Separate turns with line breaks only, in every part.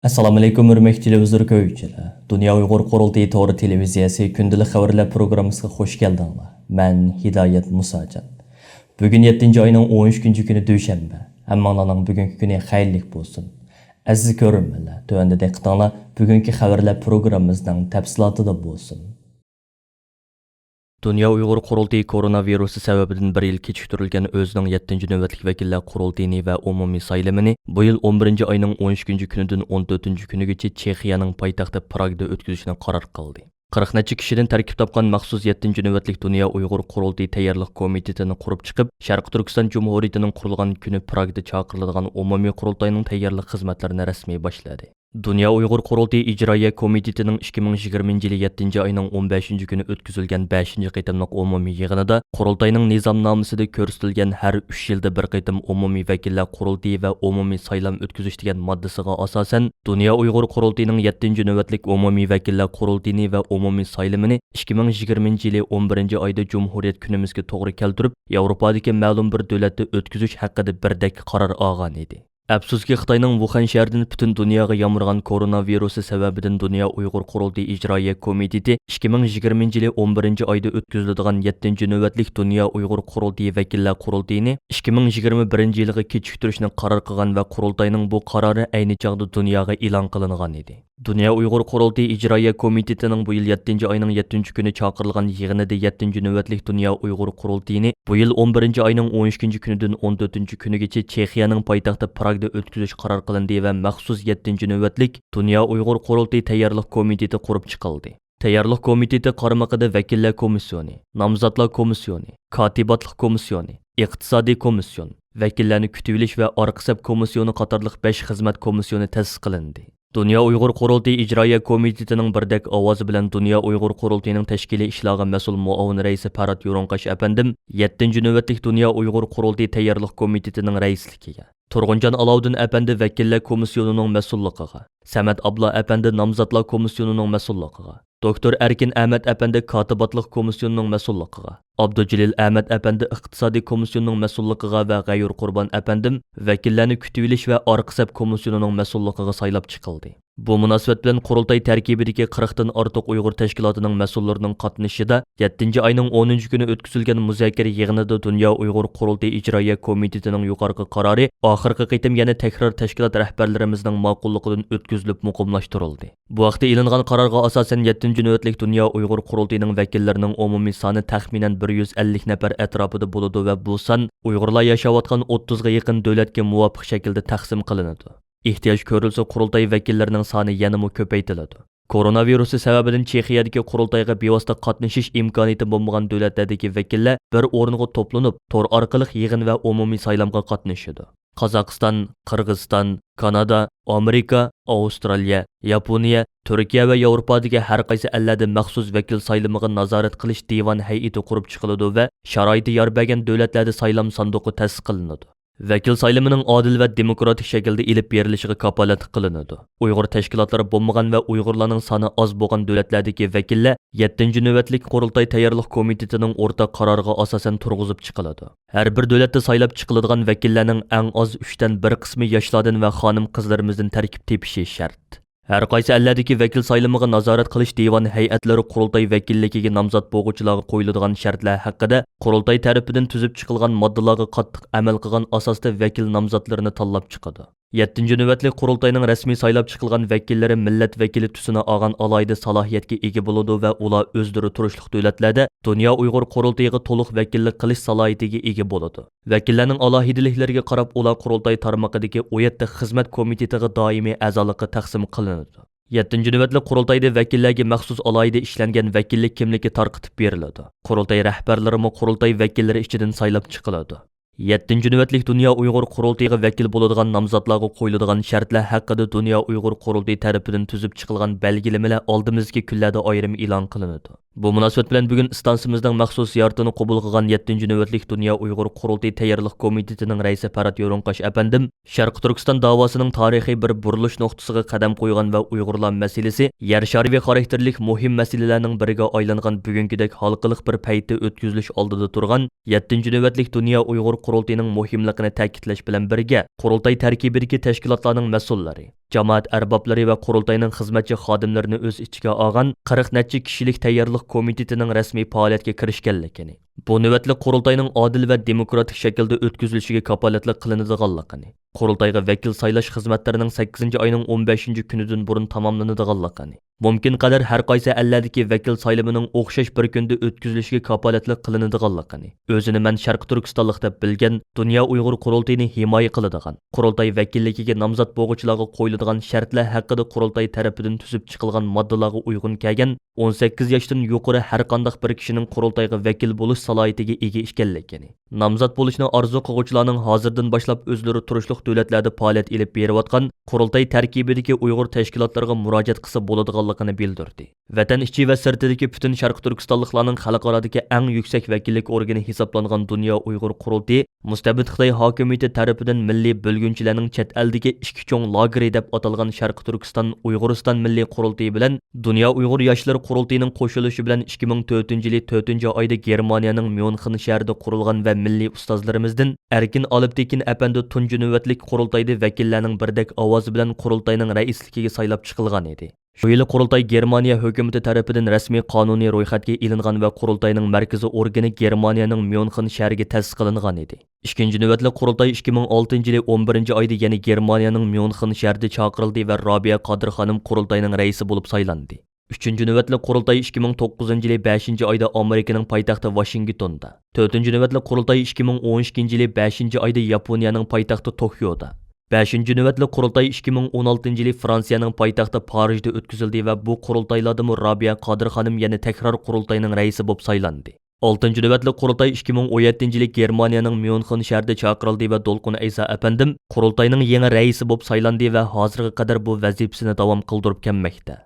Assalomu alaykum hurmatli televizor ko'ruvchilar. Dunya Uyg'ur Qurultiyi to'g'ri televiziyasi kündəlik xəvərlər proqramımıza xoş gəldinglar. Mən Hidayət Musacan. Bugün 7-ci ayının 13-cü günü düşənbə. Hammalarning bugungi kuni xayrlik bo'lsin. Aziz ko'ruvchilar, tövəndə diqqətinizlər bugünkü xəvərlər proqramımızın təfsilatında bo'lsin. Dunya Uyghur Qurultiyi koronavirusi səbəbindən bir yıl keçikdirilgan özünün 7-ci növbətlik vəkillər Qurultiyini və ümumi sayılımını bu yıl 11-ci ayının 13-cü günüdən 14-cü günügacha Çexiyanın paytaxtı Pragda ötküzüşünə qərar qıldı. 40 neçə kişiden tərkib tapqan məxsus 7-ci növbətlik Dunya Uyghur Qurultiyi tayyorluq komitetini qurub çıxıb, Şərqi Türkistan Cumhuriyetining qurilgan kuni Pragda çağırıladigan ümumi qurultayının tayyorluq xizmatlarini rəsmi başladı. Dunya Uyghur Qurultiyi İcraiya Komitetining 2020 yılı 7-ci ayının 15-ci günü ötküzülgən 5-ci qitimliq umumi yığınida qurultayning nizamnamasida ko'rsatilgan har 3 yilda bir qitim umumi vakillar qurultiyi va umumi saylam ötküzüş degan moddasiga asosan Dunya Uyghur Qurultiyining 7-ci navbatlik umumi vakillar qurultiyini va umumi saylamini 2020 yılı 11-ci ayda Cumhuriyet kunimizga to'g'ri keltirib, Yevropadagi ma'lum bir davlatda ötküzüş haqida birdek qarar olgan edi. Afsuski Xitoyning Wuhan shahridan butun dunyoga yomg'irgan koronavirusi sababidan Dunya Uyg'ur Qurultiyi Ijroiya Komiteti 2020 yılı 11-ci ayda ötküzüladigan 7-ci navbatlik Dunya Uyg'ur Qurultiyi vakillar qurultiyini 2021 yilga kechiktirishni qaror qilgan va qurultayning bu qarori ayni chog'da dunyoga e'lon qilingan edi. Dunya Uyg'ur Qurultiyi Ijroiya Komitetining bu yil 7-ci ayının 7-ci günü çağırılgan yığınida 7-ci navbatlik Dunya Uyg'ur Qurultiyini bu yil 11-ci ayının 13-cü günüdən 14-cü günügacha Çexiyanın paytaxtı Pragda ötküzüş qarar qılındı və məxsus 7-ci navbatlik Dunya Uyg'ur Qurultiyi tayyorluq komiteti qurub chiqildi. Tayyorluq komiteti qaramaqida vakillar komissiyoni, nomzodlar komissiyoni, katibatlik komissiyoni, iqtisodiy komissiyon, vakillarni kutib olish va orqa saf komissiyoni qatorliq 5 xizmat komissiyoni ta'sis qilindi. Dunya Uyg'ur Qurultiyi Ijroiya Komitetining birdek ovozi bilan Dunya Uyg'ur Qurultiyining tashkiliy ishlog'i mas'ul muavin raisi Parat Yo'ronqash apandim 7-ci navbatlik Dunya Uyg'ur Qurultiyi tayyorluq komitetining raisligiga, Turg'unjon Alovdin apandi vakillar komissiyonining mas'ulligiga, Samat Abla apandi nomzodlar komissiyonining mas'ulligiga, Doktor Erkin Ahmad apandi katibatlik komissiyonining mas'ulligiga, Abdujilil Ahmad apandi iqtisodiy komissiyonining mas'ulligiga va G'ayur Qurban apandim vakillarni kutib olish va orqa saf komissiyonining mas'ulligiga saylab chiqildi. Bu munosabat bilan qurultay tarkibidagi 40 dan ortiq Uyg'ur tashkilotining mas'ullarining qatnashida 7-ci ayının 10-cü günü ötküzülgən müzakirə yığınida Dunya Uyg'ur Qurultiyi Ijroiya Komitetining yuqorqi qarori oxirgi qitim yana takrar tashkilot rahbarlarimizning ma'qulligidan ötküzülüb muqimlashtirildi. Bu vaqtda e'lingan qarorga asosan 7-ci navbatlik Dunya Uyg'ur Qurultiyining vakillarining umumiy soni taxminan 150 nafar atrofida bo'ladi va bu son Uyg'urlar yashayotgan 30 ga yaqin davlatga muvofiq shaklda taqsim qilinadi. Ehtiyoj ko'rilsa qurultay vakillarining soni yanada ko'paytiriladi. Koronavirusi sababidan Chexiyadagi qurultayga bevosita qatnashish imkoniyati bo'lmagan davlatlardagi vakillar bir o'ringa to'planib, tor orqali yig'in va umumiy saylamga qatnashadi. Qozog'iston, Qirg'iziston, Kanada, Amerika, Avstraliya, Yaponiya, Turkiya va Yevropadagi har qaysi ellarda maxsus vakil saylamiga nazorat qilish divan hay'ati qurib chiqiladi va sharoiti yor bergan davlatlarda saylam sanduqi ta'sis qilinadi. Vakil saylamining adil va demokratik shaklda elib berilishiga kapolat qilinadi. Uyg'ur tashkilotlari bo'lmagan va Uyg'urlarning soni oz bo'lgan davlatlardagi vakillar 7-ci navbatlik qurultay tayyorluq komitetining o'rtaq qaroriga asosan turg'izib chiqiladi. Har bir davlatda saylab chiqiladigan vakillarning eng oz 3 dan 1 qismi yoshlardan va xonim-qizlarimizdan tarkib tepishi shart. Har qaysi ellardagi vakil saylamiga nazorat qilish divan hay'atlari qurultay vakilligiga nomzod bo'lg'uvchilarga qo'yiladigan shartlar haqida qurultay tarafidan tuzib chiqilgan moddalarga qattiq amal qilgan asosda vakil nomzodlarini tanlab chiqadi. 7-ci navbatlik qurultayning rasmiy saylab chiqilgan vakillari millat vakili tusini olgan alohida salohiyatga ega bo'ladi va ular o'zlari turishliq davlatlarda Dunya Uyg'ur Qurultiyiga to'liq vakillik qilish salohiyatiga ega bo'ladi. Vakillarning alohidaliklariga qarab ular qurultay tarmog'idagi 17 xizmat komitetiga doimiy a'zolikka taqsim qilinadi. 7-ci navbatlik qurultayda vakillarga maxsus alohida ishlangan vakillik kimligi tarqitib beriladi. Qurultay rahbarlari qurultay vakillari ichidan saylab chiqiladi. 7-ci navbatlik Dunya Uyg'ur Qurultiyiga vakil bo'ladigan nomzodlarga qo'yiladigan shartlar haqida Dunya Uyg'ur Qurultiyi tarafidan tuzib chiqilgan belgilamalar oldimizgi kunlarda ayrim e'lon qilinadi. Bu munosabat bilan bugun istansimizning maxsus ziyoratini qabul qilgan 7-navbatlik Dunya Uyghur Qurultiyi tayyorlik komitetining raisi Parat Yo'ronqash apandim Sharq Turkiston davosining tarixiy bir burilish nuqtasiga qadam qo'ygan va Uyg'urlar masalasi yer shariy xarakterlik muhim masalalarning biriga aylangan bugünkidek xalqiliq bir payti o'tkazilish oldida turgan 7-navbatlik Dunya Uyghur Qurultiyining muhimligini ta'kidlash bilan birga Qurultiyi tarkibidagi tashkilotlarning mas'ullari, jamoat arboblari va Qurultiyining xizmatchi xodimlarini o'z ichiga olgan 40 necha kishilik tayyorlik komitetining rasmiy faoliyatga kirishganligini, bu navbatli Qurultiyining odil va demokratik shaklda o'tkazilishiga kafolatlik qilinadiganligini, Qurultiyiga vakil saylash xizmatlarining 8-oyning 15-kunidan burun tamomlanadiganligini, mumkin qadar har qaysi allardagi vakil saylamining o'xshash bir kunda o'tkazilishiga kafolatlik qilinadiganligini, o'zini man Sharq Turkistonlik deb bilgan Dunya Uyg'ur Qurultiyini himoya qiladigan, Qurultiyi vakilligiga nomzod bo'g'uvchilarga qo'yiladigan shartlar haqida Qurultiyi tarafidan tuzib chiqilgan moddalarga uyg'un kelgan 18 yoshdan yuqori har qanday bir kishining Qurultiyiga vakil bo'lish salohiyatiga ega ekanligini, nomzod bo'lishni orzu qiluvchilarning hozirdan boshlab o'zlari turishliq davlatlarda faoliyat olib berayotgan Qurultiyi tarkibidagi Uyg'ur tashkilotlariga murojaat qilsa bo'ladiganligini bildirdi. Vatan ichi va sirtidagi butun Sharq Turkistonliklarning xalqarodagi eng yuksak vakillik organi hisoblangan Dunya Uyg'ur Qurultiyi mustabid Xitoy hokimiyati tarafidan milliy bo'lgunchilarning chet eldagi ikki cho'ng lageri deb atalgan Sharq Turkiston Uyg'uriston milliy Qurultiyi bilan Dunya Uyg'ur yoshlar Qurultiyining qo'shilishi bilan 2004-yil 4-oyda Germaniyaning Myunxen shahrida qurilgan va milliy ustozlarimizdan Erkin Olibtekin apandi tunji navbatlik Qurultiyda vakillarning birdek ovozi bilan Qurultiyining raisligiga saylab chiqilgan edi. Shu yili Qurultiyi Germaniya hukumati tarafidan rasmiy qonuniy ro'yxatga ilingan va Qurultiyining markaziy organi Germaniyaning Myunxen shahriga ta'sis qilingan edi. Ikkinchi navbatli Qurultiyi 2006-yil 11-oyda yana Germaniyaning Myunxen shahrida chaqirildi va Robiya Qodir xonim Qurultiyining raisi bo'lib saylandi. 3-navbatli Qurultiyi 2009-yil 5-oyda Amerikaning poytaxti Washingtonda, 4-navbatli Qurultiyi 2012-yil 5-oyda Yaponiyaning poytaxti Tokioda, 5-navbatli Qurultiyi 2016-yil Fransiyaning poytaxti Parijda o'tkazildi va bu qurultaylarda Robiya Qodir xonim yana takror Qurultiyining raisi bo'lib saylandi. 6-navbatli Qurultiyi 2017-yil Germaniyaning Myunxen shahrida chaqirildi va Dolqun Aysa apandim Qurultiyining yangi raisi bo'lib saylandi va hozirga qadar bu vazifasini davom qildirib kelmoqda.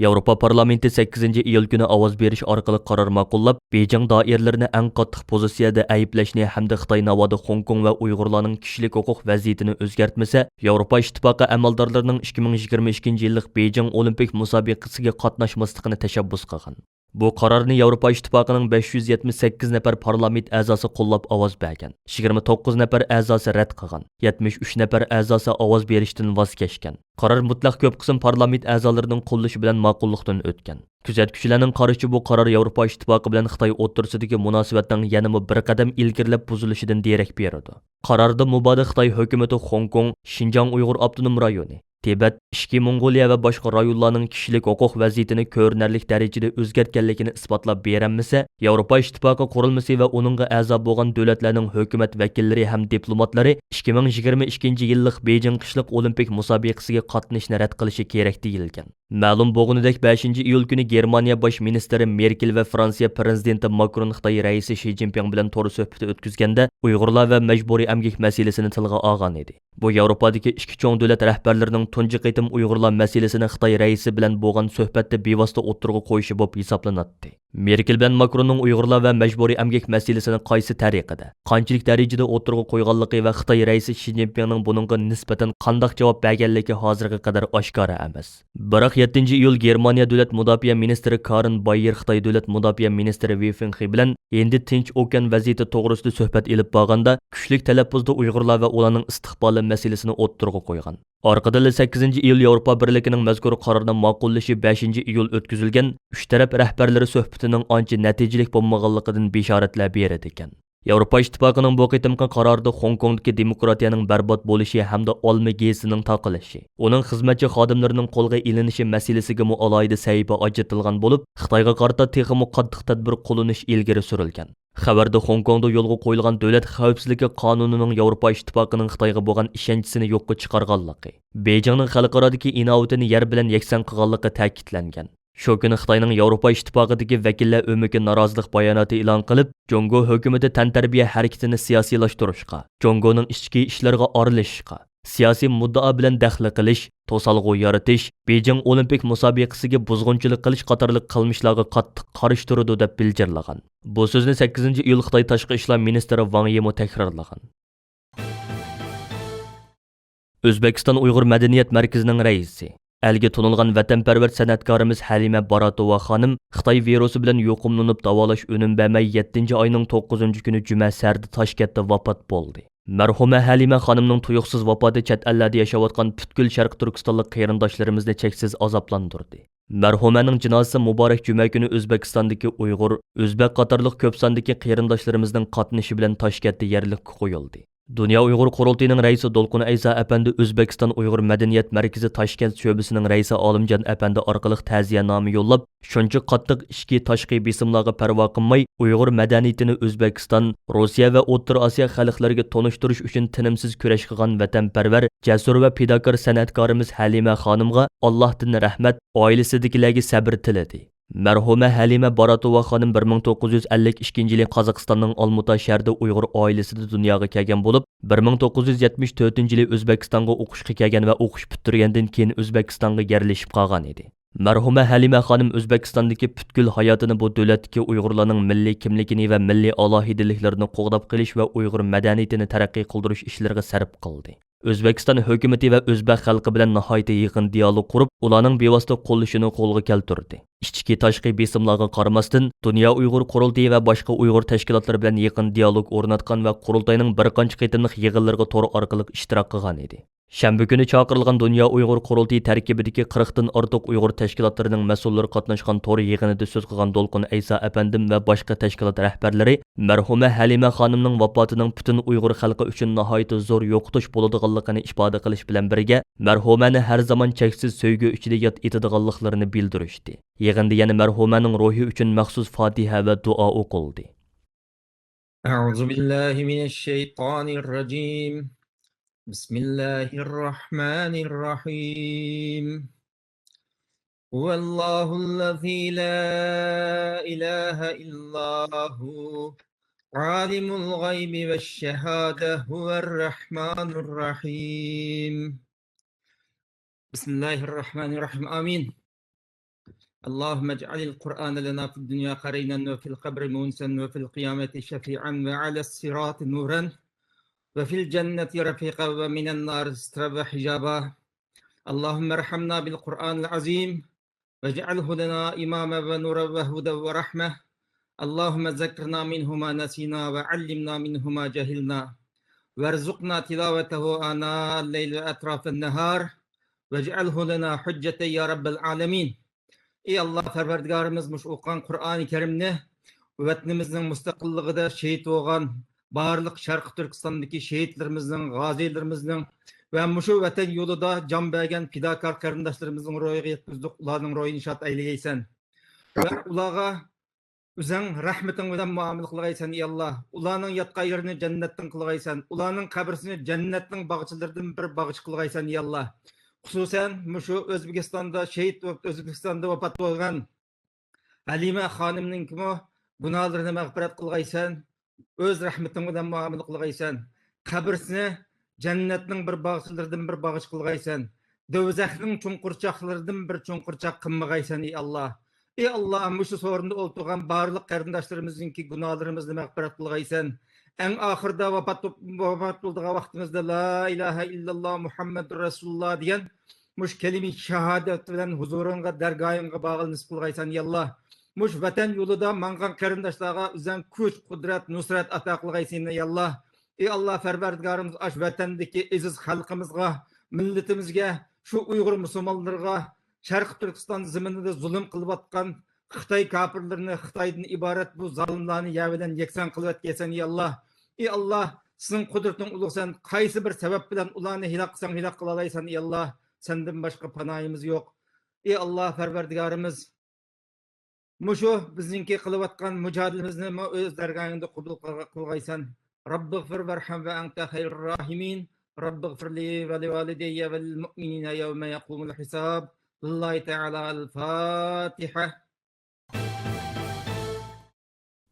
Yevropa parlamenti 8-iyul kuni ovoz berish orqali qaror ma'qullab, Beijing doiralarini eng qattiq pozitsiyada ayblashni hamda Xitoy navoda Hong Kong va Uyg'urlarning kishilik huquq vaziyatini o'zgartmasa, Yevropa ittifoqi amaldorlarining 2022-yillik Beijing olimpik musobaqasiga qatnashmasligini tashabbus qilgan. Bu qarorni Yevropa ittifoqining 578 nafar parlament a'zosi qo'llab ovoz bergan. 29 nafar a'zosi rad qilgan. 73 nafar a'zosi ovoz berishdan voz kechgan. Qaror mutlaq ko'p qism parlament a'zolarining qo'llashi bilan ma'qullikdan o'tgan. Kuzatuvchilarning qarashicha bu qaror Yevropa ittifoqi bilan Xitoy o'rtasidagi munosabatning yanada bir qadam ilgarilab buzilishidan derak beradi. Qarorda mubodo Xitoy hukumati Hong Kong, Xinjiang Uyg'ur avtonom rayoni, Tibet, Ishki Mongoliya va boshqa rayonlarning kishilik huquq vaziyatini ko'rinarli darajada o'zgartganligini isbotlab beramasa, Yevropa ittifoqi qurilmasi va uningga a'zo bo'lgan davlatlarning hukumat vakillari ham diplomatlari 2022-yillik Beijing qishliq olimpik musobaqasiga qatnashni rad qilishi kerak deyilgan. Ma'lum bo'lganidek 5-iyul kuni Germaniya bosh ministri Merkel va Fransiya prezidenti Macron Xitoy raisi Xi Jinping bilan to'g'ri suhbat o'tkazganda Uyg'urlar va majburiy emgak masalasini tilga olgan edi. Bu Yevropadagi ikki cho'ng davlat rahbarlarining tunji qitim Uyg'urlar masalasini Xitoy raisi bilan bo'lgan suhbatda bevosita o'tirg'i qo'yishi bo'lib hisoblanadi. Merkel bilan Macronning Uyg'urlar va majburiy emgak masalasini qaysi tariqada, qanchalik darajada o'tirg'i qo'yganligi va Xitoy raisi Xi Jinpingning buningga nisbatan qanday javob berganligi hozirga qadar oshkora emas. Biroq 7-iyul Germaniya davlat mudofaa ministri Karin Bayer Xitoy davlat mudofaa ministri Wei Fenghe bilan endi Tinch okean vaziyati to'g'risida suhbat olib borganda kuchlik talaffuzda Uyg'urlar va ularning istiqboli masalasini o'tirg'i qo'ygan. Orqadan 8-iyul Yevropa birligining mazkur qarorini ma'qullashi 5-iyul o'tkazilgan 3 taraf rahbarlari suhbatining ancha natijali bo'lmaganligidan bishoratlar beradi ekan. Yevropa ittifoqining bu qitimqi qarorida Hong Kongdagi demokratiyaning barbod bo'lishi hamda olma gesining taqilishi, uning xizmatchi xodimlarining qo'lga ilinishi masalasiga alohida sahifa ajratilgan bo'lib, Xitoyga qarata texmo qattiq tadbir qo'llanish ilgari surilgan. Xabarda Hong Kongda yo'lga qo'yilgan davlat xavfsizligi qonunining Yevropa ittifoqining Xitoyga bo'lgan ishonchisini yo'qqa chiqarganligi, Beijingning xalqarodagi inovatini yer bilan yakson qilganligi ta'kidlangan. Shu kuni Xitoyning Yevropa ittifoqidagi vakillar o'miki norozilik bayonoti e'lon qilib, Jongo hukumati tantarbiya harakatini siyosiylashtirishga, Jongoning ichki ishlariga aralashishga, siyosiy muddao bilan daxli qilish, to'salg'u yaratish, Beijing Olimpik musobaqasiga buzg'unchilik qilish qatorliq qilmishlarga qattiq qarshi turadi deb bildirlagan. Bu so'zni 8-iyul Xitoy tashqi ishlar ministri Wang Yimo takrorlagan. O'zbekiston Uyg'ur madaniyat markazining raisi, elga tunilgan vatanparvar san'atkorimiz Halima Baratova xonim Xitoy virusi bilan yuqumlanib davolash unum bermay 7-oyning 9-kuni juma sardi Toshkentda vafot bo'ldi. Marhuma Halima xonimning tuyuqsiz vafoti chet ellarda yashayotgan butkul Sharq Turkistonlik qarindoshlarimizni cheksiz azoblantirdi. Marhumaning jinozasi muborak juma kuni O'zbekistondagi Uyg'ur, o'zbek qatorliq ko'p sondagi qarindoshlarimizning qatnashi bilan Toshkentda yerlikka qo'yildi. Dunya Uyg'ur Qurultiyining raisi Dolqun Aysa apandi O'zbekiston Uyg'ur madaniyat markazi Toshkent sho'basining raisi Olimjon apandi orqali ta'ziyanoma yo'llab, shuncha qattiq ichki tashqi besimlarga parvo qilmay Uyg'ur madaniyatini O'zbekiston, Rossiya va O'rta Osiyo xalqlariga tonishtirish uchun tinimsiz kurash qilgan vatanparvar, jasur va fidokor san'atkorimiz Halima xonimga Allohdan rahmat, oilasidagilarga sabr tiladi. Marhuma Halima Baratova xonim 1952-yili Qozog'istonning Olmuta shahrida Uyg'ur oilasida dunyoga kelgan bo'lib, 1974-yili O'zbekistonga o'qishga kelgan va o'qish bitirgandan keyin O'zbekistonga yerlashib qolgan edi. Marhuma Halima xonim O'zbekistondagi butkul hayotini bu davlatdagi Uyg'urlarning milliy kimligini va milliy alohidaliklarini qo'g'dab qilish va Uyg'ur madaniyatini taraqqiy qildirish ishlariga sarf qildi. O'zbekiston hukumatı va o'zbek xalqi bilan nihoyatda yaqin dialog qurib, ularning bevosita qo'llashini qo'lga keltirdi. Ichki tashqi besimlarga qaramasdan, Dunya Uyg'ur Qurultiyi va boshqa Uyg'ur tashkilotlari bilan yaqin dialog o'rnatgan va qurultayning bir qancha qitimliq yig'inlariga to'g'ri orqali ishtirok qilgan edi. Shanba kuni chaqirilgan Dunya Uyg'ur Qurultiyi tarkibidagi 40 dan ortiq Uyg'ur tashkilotlarining mas'ullari qatnashgan to'g'ri yig'inida so'z qilgan Dolqun Aysa apandim va boshqa tashkilot rahbarlari marhuma Halima xonimning vafotining butun Uyg'ur xalqi uchun nihoyatda zo'r yo'qotish bo'ladiganligini ifoda qilish bilan birga marhumani har zaman cheksiz sevgi ichida yod etadiganliklarini bildirishdi. Yig'inda yana marhumaning ruhi uchun maxsus Fotiha va duo o'qildi.
A'udhu billahi minash shaytonir rajim. بسم الله الرحمن الرحيم هو الله الذي لا إله إلا هو عالم الغيب والشهادة هو الرحمن الرحيم بسم الله الرحمن الرحيم آمين اللهم اجعل القرآن لنا في الدنيا قرينا وفي القبر مونسا وفي القيامة شفيعا وعلى الصراط نورا وفي الجنة رفيقا ومن النار سترا وحجابا اللهم ارحمنا بالقرآن العظيم واجعله لنا إماما ونورا وهدى ورحمة اللهم ذكرنا منه ما نسينا وعلمنا منه ما جهلنا وارزقنا تلاوته آناء الليل وأطراف النهار واجعله لنا حجة يا رب العالمين Ey Allah Perverdigarımız muşuqan Kur'an-ı Kerim'ni vatanimizin müstakilliğinde şehit olan barlıq Şarkı Türkistan'daki şehitlerimizin, gazilerimizin ve muşu vatan yolunda can bergen fidakar karındaşlarımızın ruhiga yetkizdik. Ularning ruhini şad eyleysen. Ve ulağa üzən rahmetin bilen muamele kılgaysan ey Allah. Ularning yatqa yerini cennetten kılgaysan. Ularning kabrisini cennetin bağçılarından bir bağçı kılgaysan ey Allah. Xususen muşu Özbekistan'da şehit Özbekistan'da vefat olgan Halima xonimning kimi günahlarını mağfiret kılgaysan. Öz rahmetin bilen muamele kılgaysan. Kabrisini cennetin bir bağçılarından bir bağçı kılgaysan. Dövzəxnin çunqurçaqlarından bir çunqurçaq qılmagaysan ey Allah. Ey Allah, muşu sorunda oltuğan barlıq qarındaşlarımızınki günahlarımızı mağfiret kılgaysan. En ahırda vefat bulduğu vaktimizde la ilahe illallah Muhammedur Resulullah diyen muş kelime-i şehadet bilen huzurunga dergahınga bağlınız kılgaysan ey Allah. Muş vatan yolunda mangan qarındaşlarga üzen kuch, kudret, nusret ata kılgaysan ey Allah. Ey Allah, Perverdigarımız aş vatandaki aziz halkımızga, milletimizge, şu Uyghur Müslümanlarga, Şarkı Türkistan zemininde zulüm kılıbatkan Xitay kapırlarını, Xitay'dan ibaret bu zalimlarını yaviden yeksan kılıvat gelsen ey Allah. Ey Allah, sizin kudretin uluqsan, qaysı bir sebep bilen ularını hilak kılsan, hilak kılalaysan ey Allah. Senden başka panayımız yok. Ey Allah, Perverdigarımız, muşu bizninki kılıvatkan mücadelemizni öz dergahında kubul kılgaysan. Rabbigfir verham ve ente hayrur rahimin. Rabbigfir li ve li valideyye vel mu'minine yevme yakumul hisab. Lillahi Teala el-Fatiha.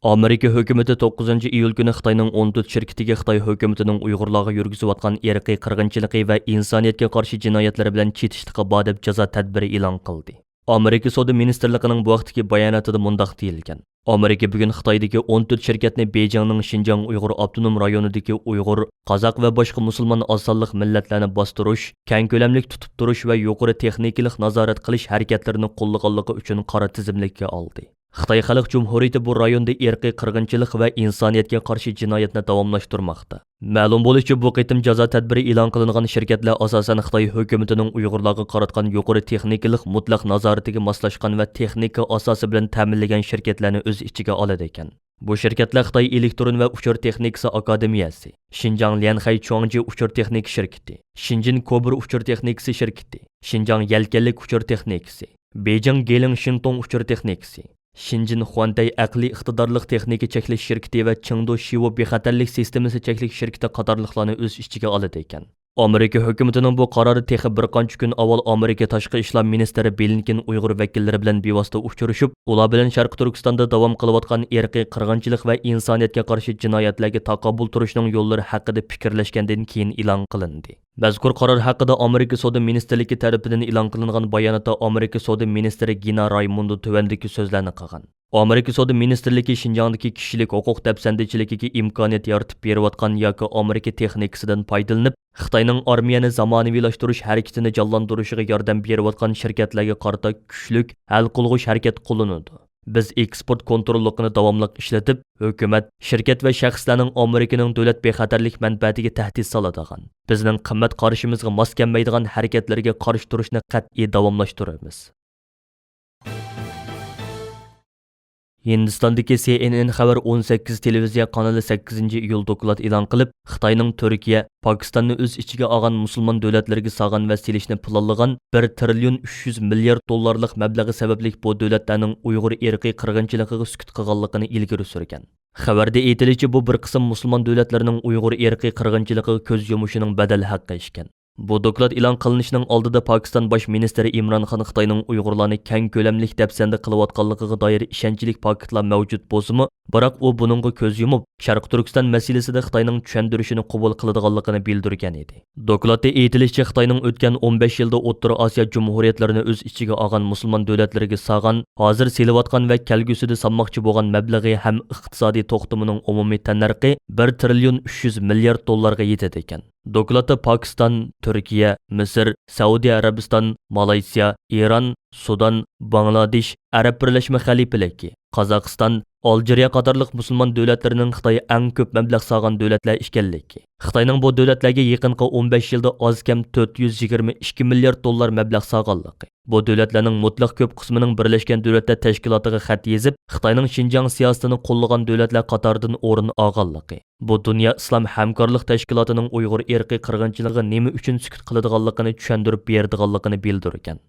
Amerika hökuməti 9 iyul günü Xitayning 14 şirketiga Xitoy hökumətining Uyg'urlarga yurgizayotgan irqiy qirg'inchiligi va insoniyatga qarshi jinoyatlari bilan chetishliqqa bor deb jazo tadbiri e'lon qildi. Amerika Savdo ministrligining bu vaqtdagi bayonotida mundaq deyilgan. Amerika bugun Xitoydagi 14 shirkatni Beyjingning Xinjiang Uyg'ur avtonom rayonidagi Uyg'ur, Qozoq va boshqa musulmon osonliq millatlarni bostirish, keng ko'lamlik tutib turish va yuqori texnikalik nazorat qilish harakatlarini qo'llaganligi uchun qora tizimlikka oldi. Xitoy Xalq Cumhuriyeti bu rayonda irqiy qirg'inchilik va insoniyatga qarshi jinoyatni davomlashtirmoqda. Ma'lum bo'lishicha, bu qitim jazo tadbiri e'lon qilingan shirkatlar asosan Xitoy hukumatining Uyg'urlarga qaratgan yuqori texnikalik mutlaq nazoratiga moslashgan va texnika asosi bilan ta'minlagan shirkatlarni o'z ichiga oladi ekan. Bu shirkatlar Xitoy elektron va uchur texnikasi akademiyasi, Xinjiang Lianhai Chuangji uchur texnik shirkati, Xinjin Kobur uchur texnikasi shirkati, Xinjiang Yelkenlik uchur texnikasi, Beijing Geling Shintong uchur texnikasi, Xinjin Huantay aqliy iqtidorlik texnika cheklash shirkati va Chengdu Shivo bexatarlik sistemasi cheklash shirkati qatorliqlarni o'z ichiga oladi ekan. Amerika hukumatining bu qarori texi bir qancha kun avval Amerika tashqi ishlar ministri Blinken Uyg'ur vakillari bilan bevosita uchrashib, ular bilan Sharq Turkistonda davom qilayotgan irqiy qirg'inchilik va insoniyatga qarshi jinoyatlarga taqobil turishning yo'llari haqida fikrlashgandan keyin e'lon qilindi. Mazkur qaror haqida Amerika Savdo ministrligi tarafidan e'lon qilingan bayonotda Amerika Savdo ministri Gina Raymondo tuvandagi so'zlarni qilgan. Amerika Savdo ministrligi Xinjiangdagi kishilik huquq dafsandichiligiga imkoniyat yaratib berayotgan yoki Amerika texnikasidan foydalanib, Xitoyning armiyani zamonaviylashtirish harakatini jonlantirishiga yordam berayotgan shirkatlarga qarata kuchlik hal qilg'ish harakat qilinadi. Biz eksport kontrolligini davomli ishlatib, hukumat, shirkat va shaxslarning Amerikaning davlat bexatarlik manfaatiga tahdid soladigan, bizning qimmat qarashimizga mos kelmaydigan harakatlarga qarshi turishni qat'iy davomlashtiramiz. Hindistondagi CNN xabar 18 televiziya kanali 8 iyul doklad e'lon qilib, Xitoyning Turkiya, Pokistonni o'z ichiga olgan musulmon davlatlarga sog'an va silishni planlagan 1 trillion 300 milliard dollarlik mablag'i sababli bu davlatlarning Uyg'ur irqiy qirg'inchiligiga sukut qilganligini ilgari surgan. Xabarda aytilishicha, bu bir qism musulmon davlatlarning Uyg'ur irqiy qirg'inchiligiga ko'z yumushining badal haqqi ekan. Bu doklad e'lon qilinishining oldida Pokiston bosh ministri Imron Xon Xitoyning Uyg'urlarni keng ko'lamlik dafsanda qilayotganligiga doir ishonchli faktlar mavjud bo'lsa-mu, biroq u buningga ko'z yumib, Sharq Turkiston masalasida Xitoyning tushuntirishini qabul qiladiganligini bildirgan edi. Dokladda aytilishicha, Xitoyning o'tgan 15 yilda O'rta Osiyo jumhuriyatlarini o'z ichiga olgan musulmon davlatlariga sog'an, hozir selayotgan va kelgusida solmoqchi bo'lgan mablag'i ham iqtisodiy to'xtamining umumiy tanarqi 1 trillion 300 milliard dollarga yetadi ekan. Dokladda Pokiston, Turkiya, Misr, Saudiya Arabiston, Malayziya, Iran, Sudan, Bangladesh, Arab Birlashma Xalifaligi, Qozog'iston, Aljeriya qatorliq musulmon davlatlarining Xitoy eng ko'p mablag' sog'an davlatlar ekanligi. Xitoyning bu davlatlarga yaqinqi 15 yilda oz kam 422 milliard dollar mablag' sog'anligi. Bu davlatlarning mutlaq ko'p qismining Birlashgan Davlatlar Tashkilotiga xat yozib, Xitoyning Xinjiang siyosatini qo'llagan davlatlar qatoridan o'rin olganligi. Bu Dunya islom hamkorlik tashkilotining Uyg'ur irqiy qirg'inchiligi nima uchun sukut qiladiganligini tushuntirib beradiganligini bildirgan.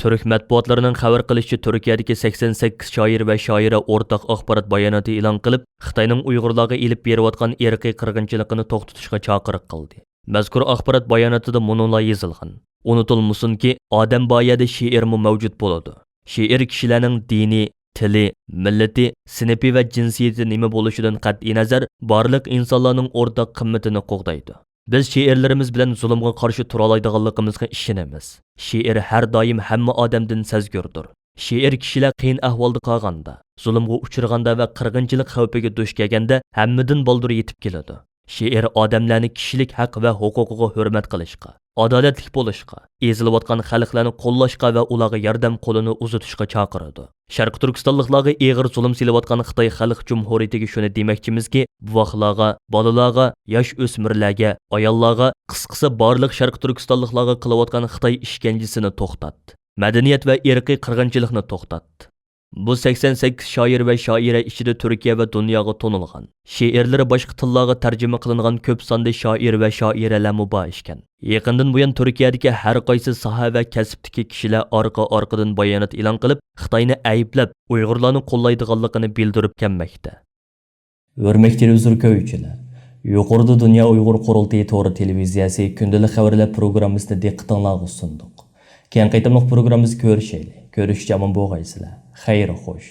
Türk matbuotlarining xabar qilishicha, Turkiyadagi 88 shoir va shoira o'rtaq axborot bayonoti e'lon qilib, Xitoyning Uyg'urlarga elib berayotgan irqiy qirg'inchilikni to'xtatishga chaqiriq qildi. Mazkur axborot bayonotida mundoq yozilgan: Unutilmasinki, odam boyada she'rmi mavjud bo'ladi. She'r kishilarning dini, tili, millati, sinfi va jinsiyati nima bo'lishidan qat'iy nazar, barliq insonlarning o'rtaq qimmatini qo'g'daydi. Biz she'rlarimiz bilan zulmga qarshi tura oladiganligimizga ishonamiz. She'r har doim hamma odamdan sezgurdir. She'r kishilar qiyin ahvolda qolganda, zulmga uchraganda va qirg'inchilik xavfiga duch kelganda hammadan boldir yetib keladi. She'r odamlarni kishilik haq va huquqiga hurmat qilishga, adolatli bo'lishga, ezilayotgan xalqlarni qo'llashga va ularga yordam qo'lini uzatishga chaqiradi. Sharq Turkistonliklarga ig'ir zulm silayotgan Xitoy Xalq Cumhuriyetiga shuni demoqchimizki, buvoqlarga, bolalarga, yosh o'smirlarga, ayollarga, qisqasi barliq Sharq Turkistonliklarga qilayotgan Xitoy ishkencisini to'xtat. Madaniyat va irqiy qirg'inchilikni to'xtat. Bu 88 shoir va shoira ichida Turkiya va dunyoga to'nilgan. She'rlari boshqa tillarga tarjima qilingan ko'p sonli shoir va shoiralar bor ekan. Yaqindan buyon Turkiyadagi har qaysi soha va kasbdagi kishilar orqa-orqadan bayonot e'lon qilib, Xitoyni ayblab, Uyg'urlarni qo'llaydiganligini bildirib kelmoqda. Hurmatli televizor ko'ruvchilar, yuqorida Dunya Uyg'ur Qurultiyi to'g'ri televiziyasi kündəlik xəvərlər pirugrammısını diqqətinizə sunduq. Keyin qaytamlıq pirugrammimizni ko'rishaylik. Ko'rishga omon bo'lgaysizlar. Xayr xo'sh.